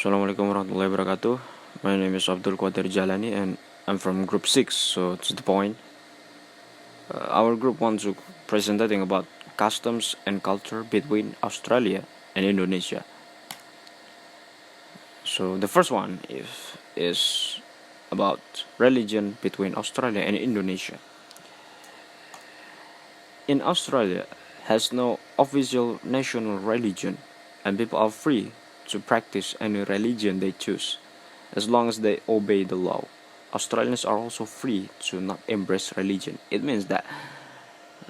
Assalamualaikum warahmatullahi wabarakatuh. My name is Abdul Qadir Jalani and I'm from Group 6, so to the point. Our group wants to presenting about customs and culture between Australia and Indonesia. So the first one is about religion between Australia and Indonesia. In Australia has no official national religion and people are free to practice any religion they choose as long as they obey the law. Australians are also free to not embrace religion. It means that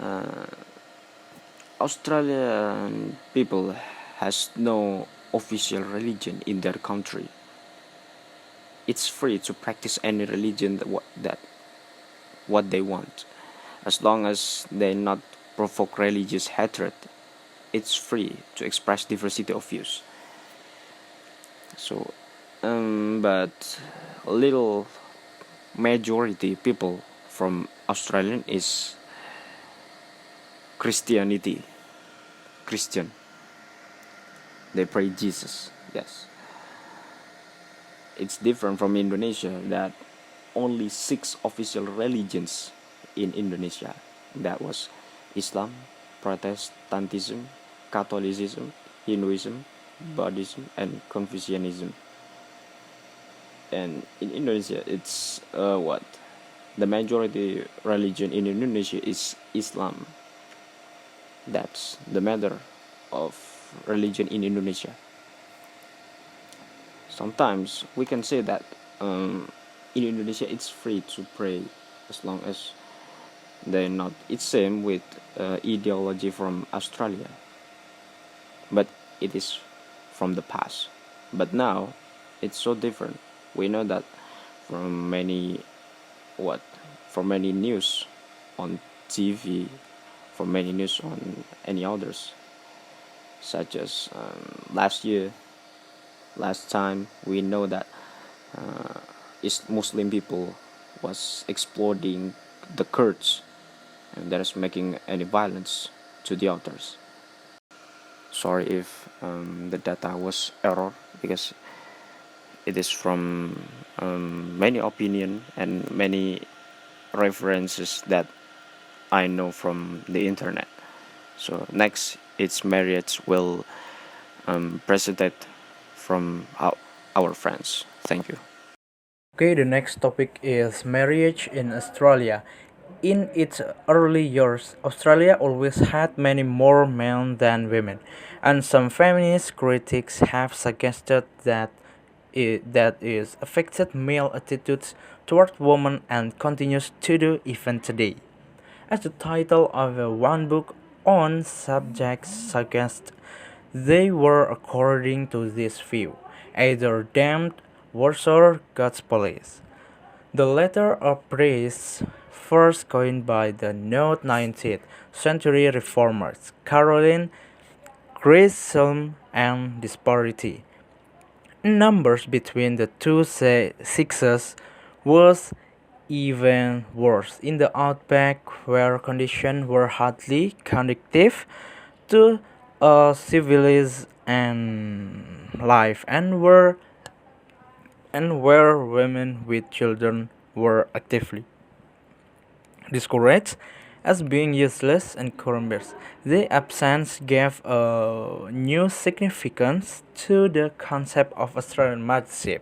uh, Australian people has no official religion in their country. It's free to practice any religion that what they want, as long as they not provoke religious hatred. It's free to express diversity of views. So, but little majority people from Australian is Christianity. Christian. They pray Jesus. Yes. It's different from Indonesia that only 6 official religions in Indonesia. That was Islam, Protestantism, Catholicism, Hinduism, Buddhism, and Confucianism. And in Indonesia, it's what? The majority religion in Indonesia is Islam. That's the matter of religion in Indonesia. Sometimes we can say that in Indonesia it's free to pray as long as they're not. It's same with ideology from Australia, but it is from the past. But now it's so different. We know that from many from many news on TV, from many news on any others, such as last time we know that Muslim people was exploiting the Kurds and that is making any violence to the others. Sorry if the data was error because it is from many opinion and many references that I know from the internet. So next, it's marriage will presented from our friends. Thank you. Okay, the next topic is marriage in Australia. In its early years, Australia always had many more men than women, and some feminist critics have suggested that is affected male attitudes toward women and continues to do even today. As the title of one book on subjects suggests, they were, according to this view, either damned, worse, or God's police. The letter of praise, first coined by the note 19th century reformers Caroline Grisham and disparity in numbers between the two sexes was even worse in the outback, where conditions were hardly conducive to a civilized and life, and where women with children were actively discouraged as being useless and corrupt. The absence gave a new significance to the concept of Australian mothership.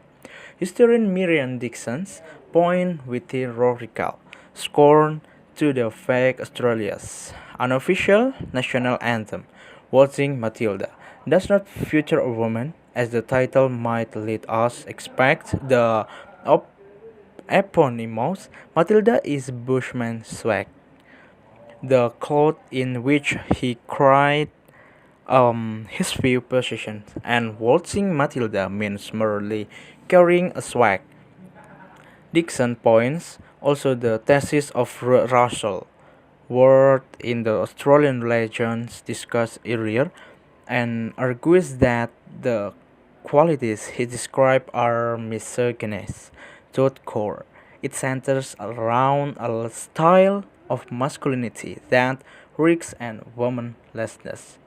Historian Miriam Dixon's point with rhetorical scorn to the fake Australia's unofficial national anthem, Watching Matilda, does not feature a woman, as the title might lead us expect. The eponymous Matilda is Bushman's swag, the cloth in which he cried his few possessions, and waltzing Matilda means merely carrying a swag. Dixon points also the thesis of Russell, word in the Australian legends discussed earlier, and argues that the qualities he described are misogynist to its core. It centers around a style of masculinity that reeks and womanlessness.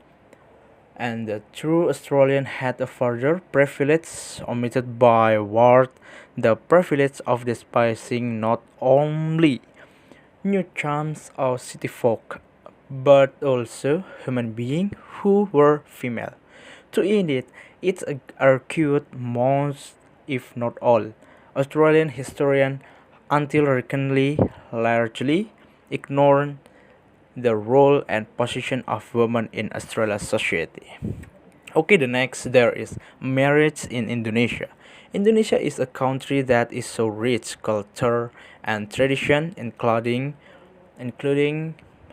and the true Australian had a further privilege omitted by Ward, the privilege of despising not only new charms of city folk, but also human beings who were female. To end it, it's argued most, if not all, Australian historians until recently largely ignored the role and position of women in Australian society. Okay, the next there is marriage in Indonesia. Indonesia is a country that is so rich culture and tradition, including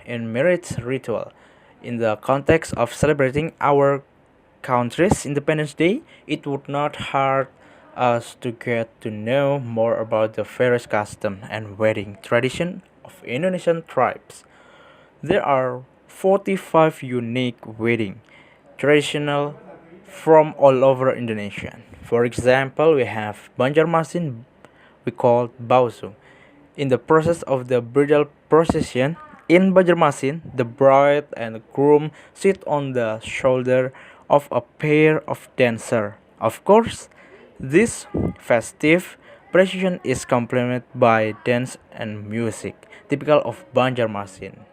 in marriage ritual. In the context of celebrating our country's Independence Day, it would not hurt us to get to know more about the various customs and wedding tradition of Indonesian tribes. There are 45 unique wedding traditional from all over Indonesia. For example, we have Banjarmasin, we call Bausu. In the process of the bridal procession in Banjarmasin, the bride and the groom sit on the shoulder of a pair of dancers. Of course, this festive procession is complemented by dance and music, typical of Banjarmasin.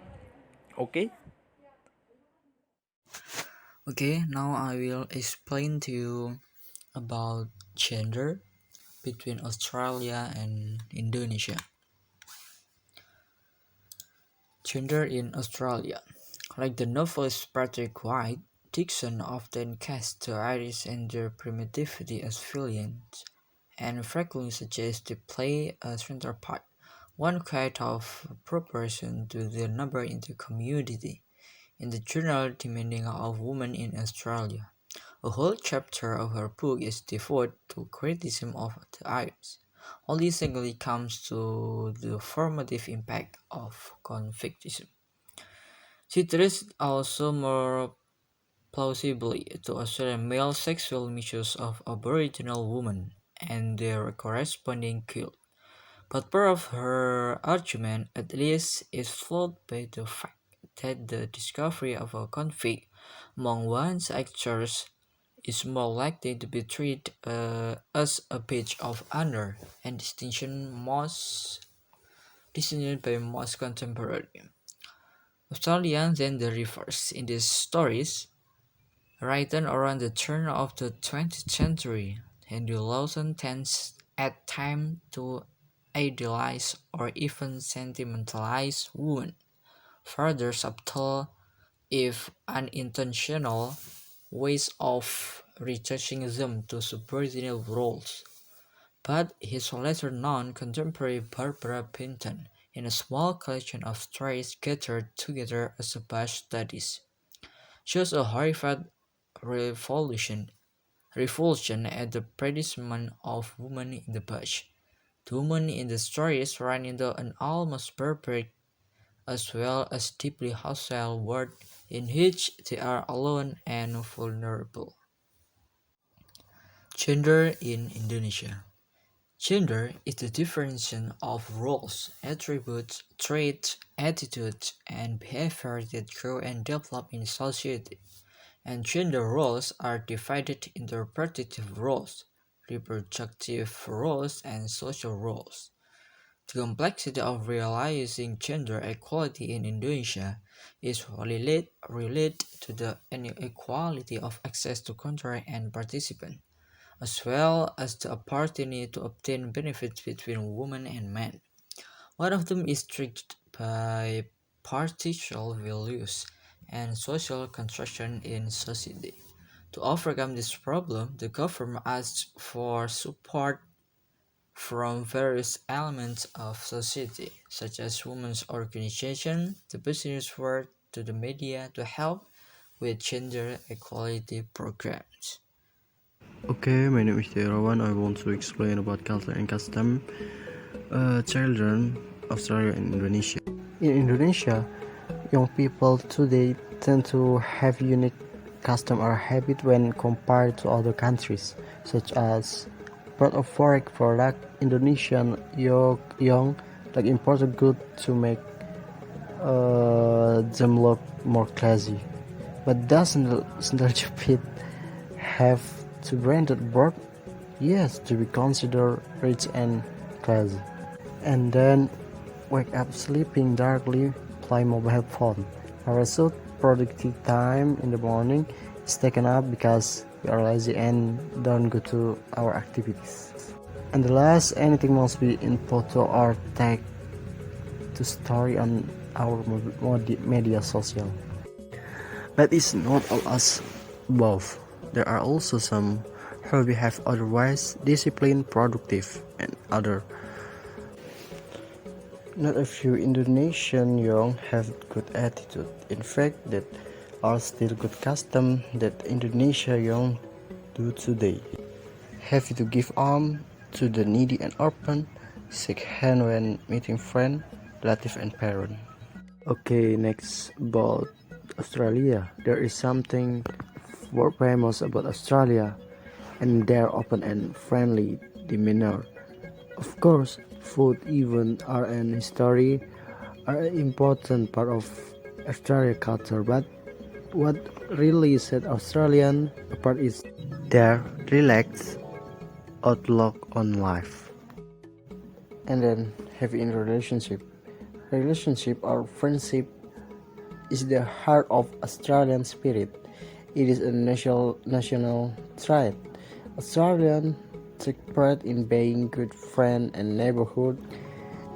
Okay? Okay, now I will explain to you about gender between Australia and Indonesia. Gender in Australia. Like the novelist Patrick White, Dixon often cast the Irish and their primitivity as villains, and frequently suggests they play a central part, one kind of proportion to the number in the community, in the general demeaning of women in Australia. A whole chapter of her book is devoted to criticism of the Irish. Only singly comes to the formative impact of convictism. She treats also more plausibly to Australian male sexual misuse of Aboriginal women and their corresponding guilt. But part of her argument, at least, is flawed by the fact that the discovery of a conflict among one's actors is more likely to be treated as a badge of honor and distinction by most contemporary Australians than the reverse. In these stories, written around the turn of the 20th century, Henry Lawson tends at times to idealize or even sentimentalize women, further subtle, if unintentional, ways of reducing them to subordinate roles. But his lesser-known contemporary Barbara Pinton, in a small collection of stories gathered together as Bush studies, shows a horrified revolution revulsion at the predicament of women in the bush. The women in the stories run into an almost barbaric as well as deeply hostile world in which they are alone and vulnerable. Gender in Indonesia. Gender is the differentiation of roles, attributes, traits, attitudes, and behavior that grow and develop in society. And gender roles are divided into reproductive roles, reproductive roles, and social roles. The complexity of realizing gender equality in Indonesia is related to the inequality of access to control and participation, as well as the opportunity to obtain benefits between women and men. One of them is triggered by partial values and social construction in society. To overcome this problem, the government asks for support from various elements of society, such as women's organizations, the business world, to the media, to help with gender equality programs. Okay, my name is Terawan. I want to explain about culture and custom. Children, Australia and Indonesia. In Indonesia, young people today tend to have unique custom or habit when compared to other countries, such as part of foreign product. Indonesian young like imported good to make them look more classy. But doesn't Sundar Pit have to branded board? Yes, to be considered rich and classy. And then wake up sleeping darkly, play mobile phone. Our result productive time in the morning is taken up because we are lazy and don't go to our activities. And the last, anything must be in photo or tag to story on our media social. But it's not all as above. There are also some who behave otherwise disciplined, productive, and other. Not a few Indonesian young have good attitude. In fact, that are still good custom that Indonesia young do today. Happy to give arm to the needy and orphan, shake hand when meeting friend, relative and parent. Okay, next about Australia. There is something famous about Australia and their open and friendly demeanor. Of course, food, even art and history are an important part of Australian culture, but what really set Australian apart is their relaxed outlook on life. And then having in relationship or friendship is the heart of Australian spirit. It is a national trait. Australians take pride in being good friend and neighborhood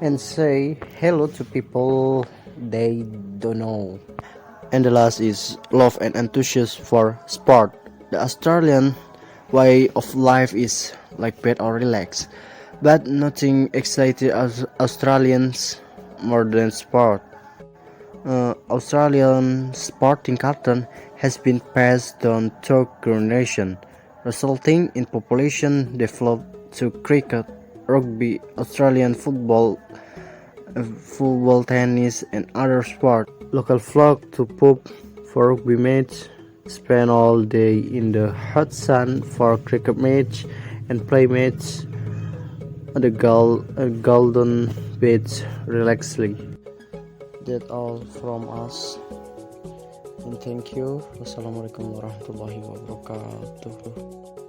and say hello to people they don't know. And the last is love and enthusiasm for sport. The Australian way of life is like bed or relax, but nothing excited Australians more than sport. Australian sporting culture has been passed down through generation, resulting in population developed to cricket, rugby, Australian football, tennis, and other sports. Local flock to pub for rugby match, spend all day in the hot sun for cricket match, and play match at the Golden Beach relaxedly. That's all from us, and thank you. Wassalamualaikum warahmatullahi wabarakatuh.